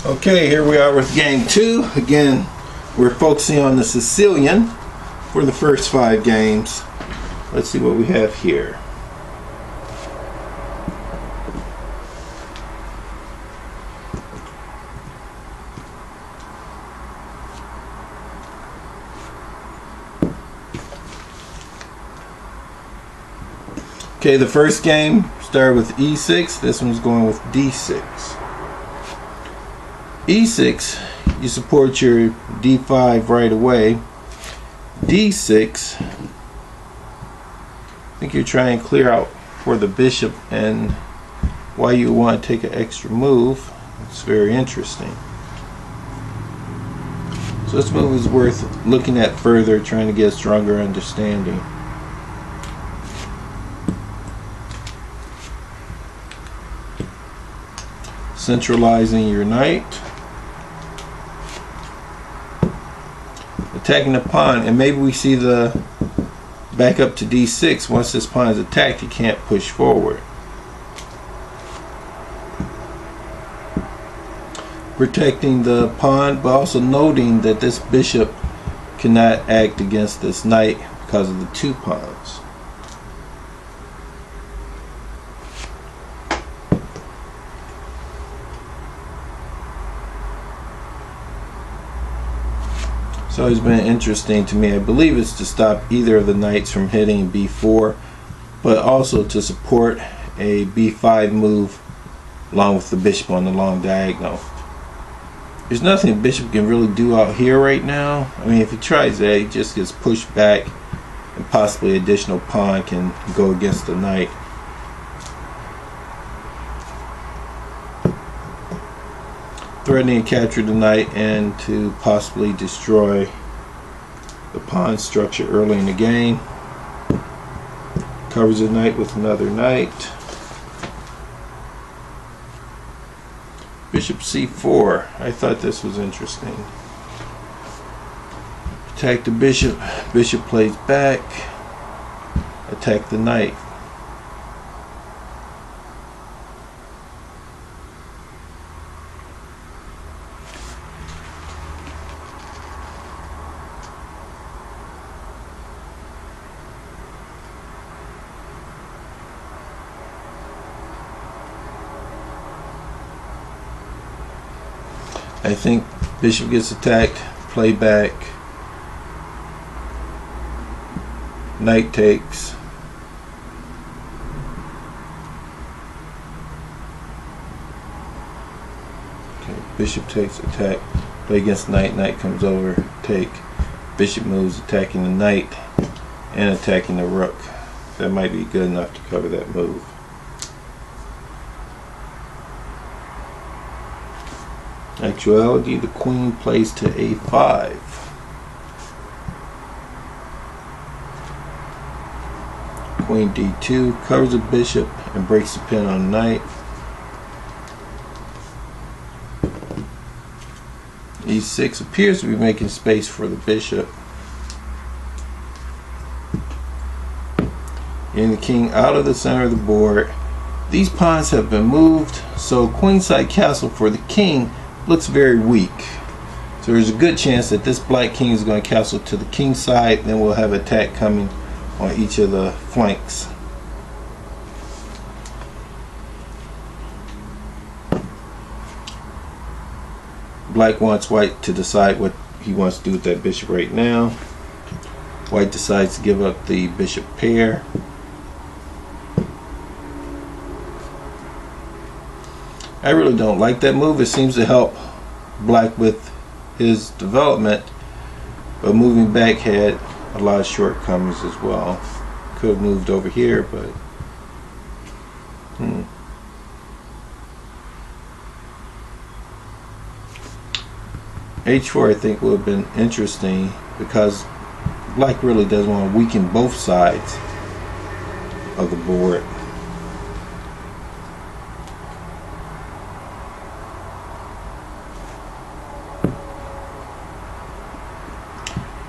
Okay, here we are with game 2. Again, we're focusing on the Sicilian for the first 5 games. Let's see what we have here. Okay, the first game started with e6. This one's going with d6. e6, you support your d5 right away. d6, I think you're trying to clear out for the bishop and why you want to take an extra move. It's very interesting. So this move is worth looking at further, trying to get a stronger understanding. Centralizing your knight, attacking the pawn, and maybe we see the back up to d6. Once this pawn is attacked, you can't push forward. Protecting the pawn, but also noting that this bishop cannot act against this knight because of the 2 pawns. It's always been interesting to me. I believe it's to stop either of the knights from hitting b4, but also to support a b5 move along with the bishop on the long diagonal. There's nothing the bishop can really do out here right now. I mean, if he tries that, he just gets pushed back and possibly an additional pawn can go against the knight. Threatening to capture the knight and to possibly destroy the pawn structure early in the game. Covers the knight with another knight. Bishop c4. I thought this was interesting. Attack the bishop. Bishop plays back. Attack the knight. I think bishop gets attacked, play back, knight takes. Okay, bishop takes, attack, play against knight, knight comes over, take. Bishop moves, attacking the knight and attacking the rook. That might be good enough to cover that move. Actuality, the queen plays to a5. Queen d2 covers the bishop and breaks the pin on the knight. e6 appears to be making space for the bishop. Getting the king out of the center of the board. These pawns have been moved, so queenside castle for the king looks very weak. So there's a good chance that this black king is going to castle to the king side, then we'll have attack coming on each of the flanks. Black wants white to decide what he wants to do with that bishop right now. White decides to give up the bishop pair. I really don't like that move. It seems to help black with his development, but moving back had a lot of shortcomings as well. Could have moved over here, but h4 I think would have been interesting because black really does want to weaken both sides of the board.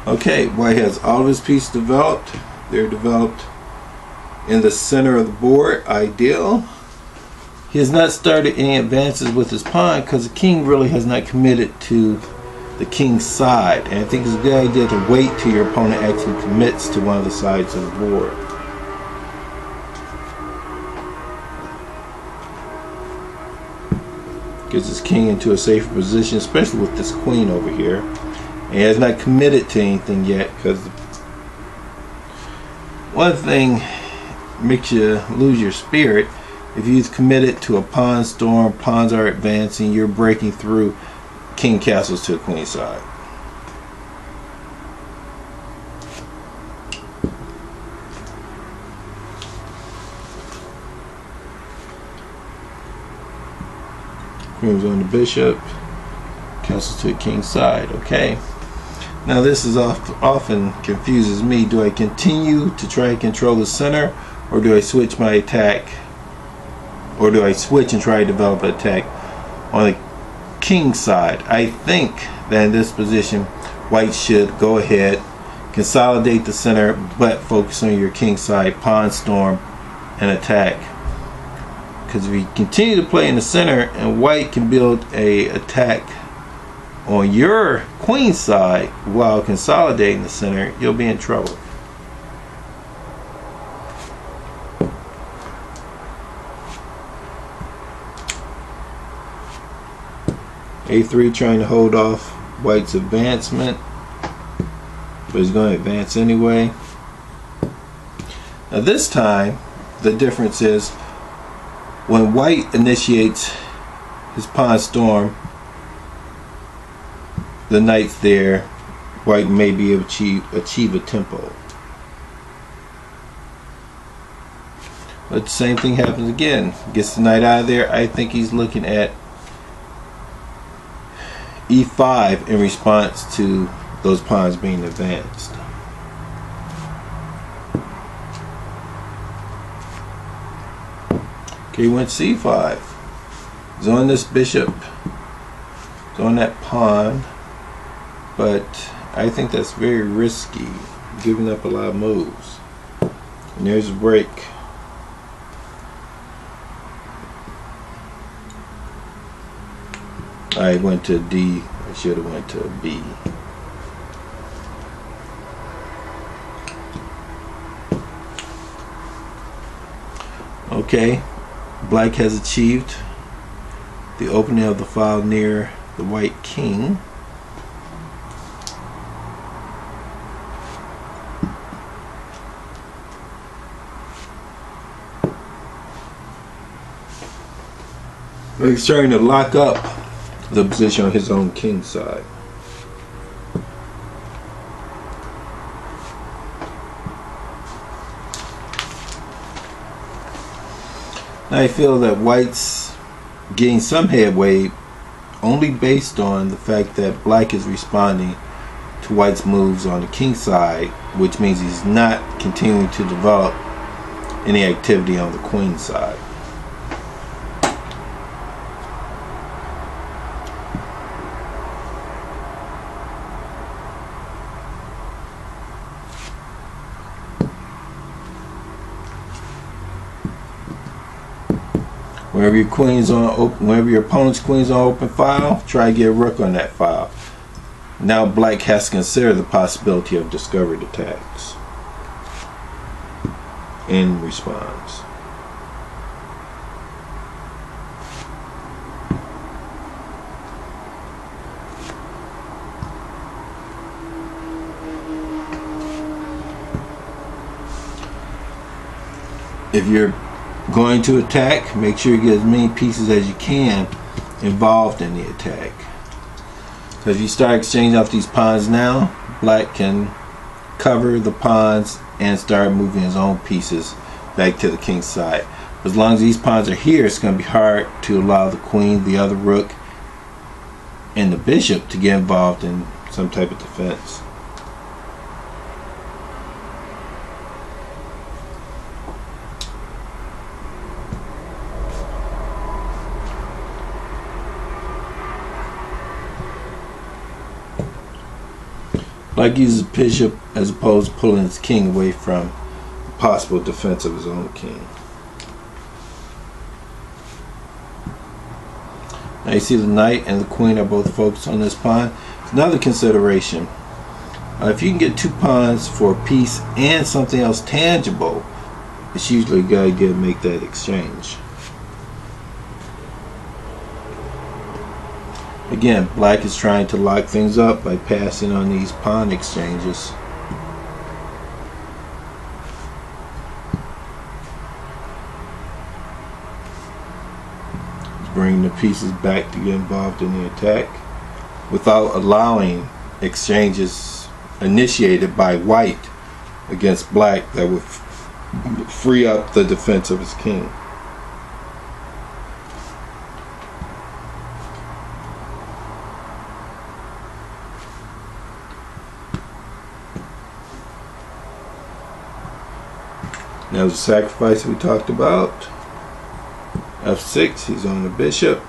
Okay, white has all of his pieces developed. They're developed in the center of the board, ideal. He has not started any advances with his pawn because the king really has not committed to the king's side. And I think it's a good idea to wait till your opponent actually commits to one of the sides of the board. Gets his king into a safer position, especially with this queen over here. And he has not committed to anything yet, because one thing makes you lose your spirit. If you've committed to a pawn storm, pawns are advancing, you're breaking through, king castles to the queen side. Queen's on the bishop, castles to the king's side. Okay. Now this is often confuses me. Do I continue to try to control the center, or do I switch my attack, or do I switch and try to develop an attack on the king's side? I think that in this position, white should go ahead, consolidate the center, but focus on your king's side, pawn storm, and attack. Because if you continue to play in the center and white can build a attack on your queen side while consolidating the center, you'll be in trouble. A3 trying to hold off white's advancement, but he's going to advance anyway. Now this time the difference is, when white initiates his pawn storm, the knight's there, white may be able to achieve a tempo. But the same thing happens again. Gets the knight out of there. I think he's looking at E5 in response to those pawns being advanced. Okay, he went C5. He's on this bishop. He's on that pawn. But I think that's very risky, giving up a lot of moves. And there's a break. I went to D. I should have went to B. Okay, black has achieved the opening of the file near the white king. He's trying to lock up the position on his own king side. Now I feel that white's getting some headway only based on the fact that black is responding to white's moves on the king side, which means he's not continuing to develop any activity on the queen side. Whenever your queen's on open, whenever your opponent's queen's on open file, try to get a rook on that file. Now black has to consider the possibility of discovered attacks in response. If you're going to attack, make sure you get as many pieces as you can involved in the attack. So if you start exchanging off these pawns now, black can cover the pawns and start moving his own pieces back to the king's side. As long as these pawns are here, it's going to be hard to allow the queen, the other rook, and the bishop to get involved in some type of defense. Black uses bishop as opposed to pulling his king away from possible defense of his own king. Now you see the knight and the queen are both focused on this pawn. Another consideration. If you can get 2 pawns for a piece and something else tangible, it's usually a good idea to make that exchange. Again, black is trying to lock things up by passing on these pawn exchanges. Bring the pieces back to get involved in the attack without allowing exchanges initiated by white against black that would free up the defense of his king. Now the sacrifice we talked about. F6, he's on the bishop.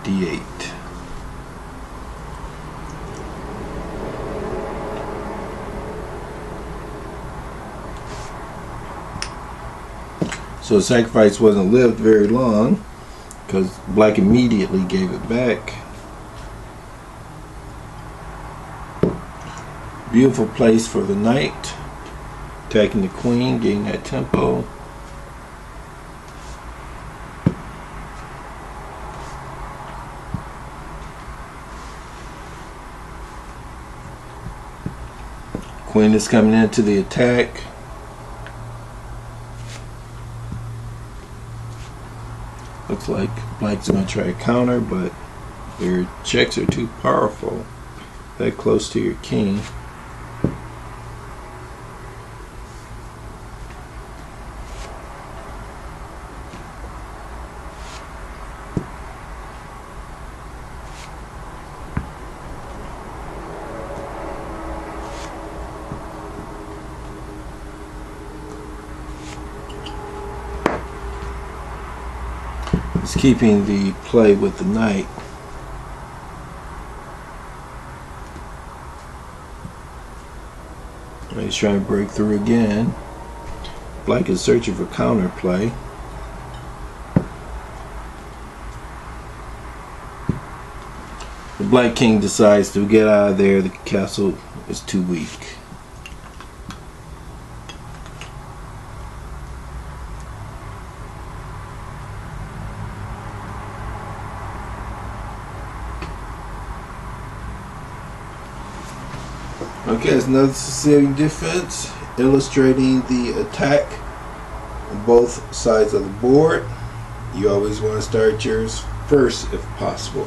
D8. So the sacrifice wasn't lived very long because black immediately gave it back. Beautiful place for the knight. Attacking the queen, getting that tempo. Queen is coming into the attack. Looks like black's going to try to counter, but your checks are too powerful. That close to your king. He's keeping the play with the knight. He's trying to break through again. Black is searching for counter play. The black king decides to get out of there. The castle is too weak. Okay, it's another Sicilian defense illustrating the attack on both sides of the board. You always want to start yours first if possible.